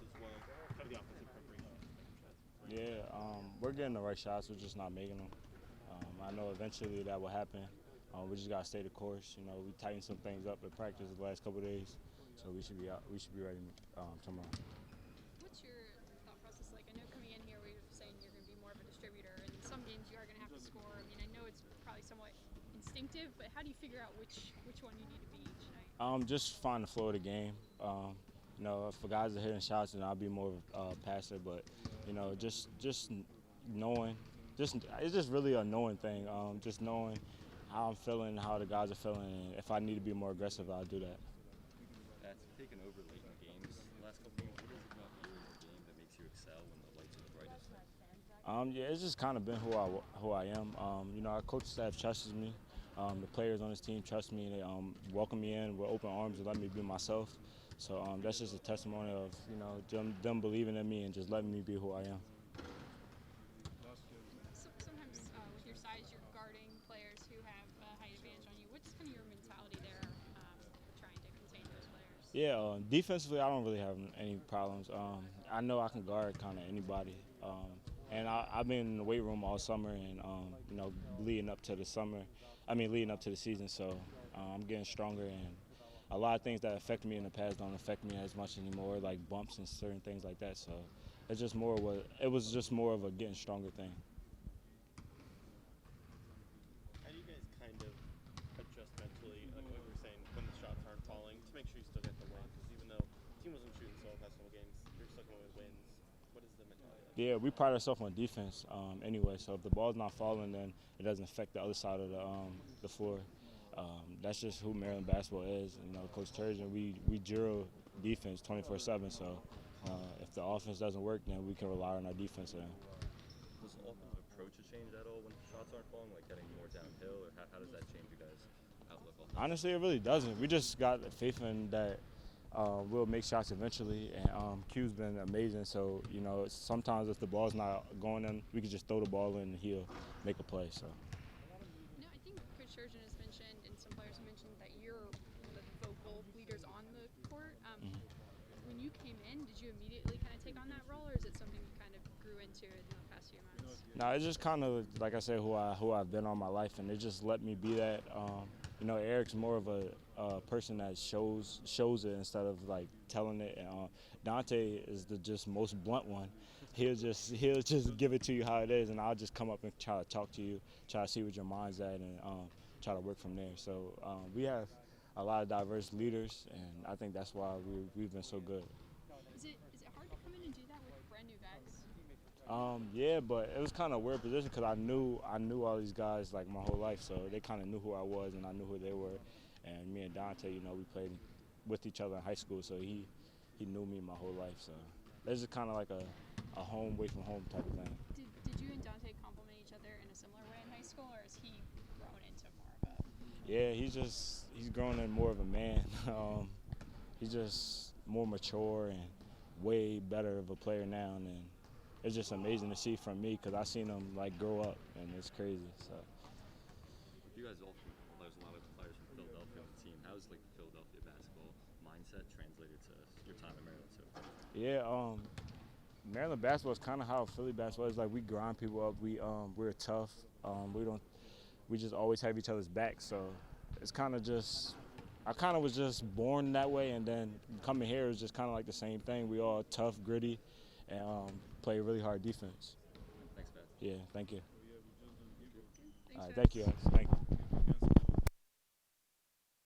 as well as kind of the offensive preparation? Yeah, we're getting the right shots. We're just not making them. I know eventually that will happen. We just gotta stay the course. You know, we tightened some things up in practice the last couple of days, so we should be out. We should be ready tomorrow. What's your thought process like? I know coming in here, we were saying you're going to be more of a distributor, and some games you are going to have to score. I mean, I know it's probably somewhat instinctive, but how do you figure out which one you need to be each night? Just find the flow of the game. You know, if guys are hitting shots, then I'll be more of a passer. But you know, just knowing, just it's just really a knowing thing. Just knowing how I'm feeling, how the guys are feeling, and if I need to be more aggressive, I'll do that. That's taken over late in games the last couple of games. What is it about you in your game that makes you excel when the lights are the brightest? Yeah, it's just kind of been who I am. You know, our coach staff trusts me. The players on this team trust me. They welcome me in with open arms and let me be myself. So that's just a testimony of them believing in me and just letting me be who I am. Sometimes with your size, you're guarding players who have a height advantage on you. What's kind of your mentality there, trying to contain those players? Yeah, defensively, I don't really have any problems. I know I can guard kind of anybody. And I've been in the weight room all summer and, you know, leading up to the summer. Leading up to the season. So I'm getting stronger and a lot of things that affected me in the past don't affect me as much anymore, like bumps and certain things like that. So it was just more of a getting stronger thing. How do you guys kind of adjust mentally, like we were saying, when the shots aren't falling, to make sure you still get the win? Because even though the team wasn't shooting so well past couple games, you're still coming with wins. What is the mentality like? Yeah, we pride ourselves on defense anyway. So if the ball's not falling, then it doesn't affect the other side of the floor. That's just who Maryland basketball is. You know, Coach Turgeon, we drill defense 24/7. So if the offense doesn't work, then we can rely on our defense. Does the offensive approach change at all when shots aren't falling, like getting more downhill, or how does that change you guys' outlook on that? Honestly, it really doesn't. We just got faith in that we'll make shots eventually, and Q's been amazing. So you know, sometimes if the ball's not going in, we can just throw the ball in and he'll make a play. So. No, I think Coach Sturgeon has mentioned, and some players have mentioned, that you're one of the vocal leaders on the court. When you came in, did you immediately kind of take on that role, or is it something you kind of grew into in the past few months? No, it's just kind of like I said, who I've been all my life, and it just let me be that. You know, Eric's more of a person that shows it instead of like telling it. And, Dante is the just most blunt one. He'll just give it to you how it is, and I'll just come up and try to talk to you, try to see what your mind's at, and try to work from there. So we have a lot of diverse leaders, and I think that's why we've been so good. Is it hard to come in and do that with brand new vets? Yeah, but it was kind of a weird position because I knew all these guys like my whole life, so they kind of knew who I was and I knew who they were. And me and Dante, you know, we played with each other in high school, so he knew me my whole life. So it's just kind of like a home away from home type of thing. Did you and Dante complement each other in a similar way in high school, or has he grown into more of a? Yeah, he's grown in more of a man. He's just more mature and way better of a player now, and it's just amazing to see from me because I seen him like grow up, and it's crazy. So. You guys all, there's a lot of players from Philadelphia on the team. How's like the Philadelphia basketball mindset translated to your time in Maryland too? Yeah, Maryland basketball is kind of how Philly basketball is. Like we grind people up. We're tough. We just always have each other's back. So it's kind of just. I kind of was just born that way, and then coming here is just kind of like the same thing. We all tough, gritty, and play really hard defense. Thanks, Pat. Yeah, thank you. Thanks, All right, guys. thank you. Thank you.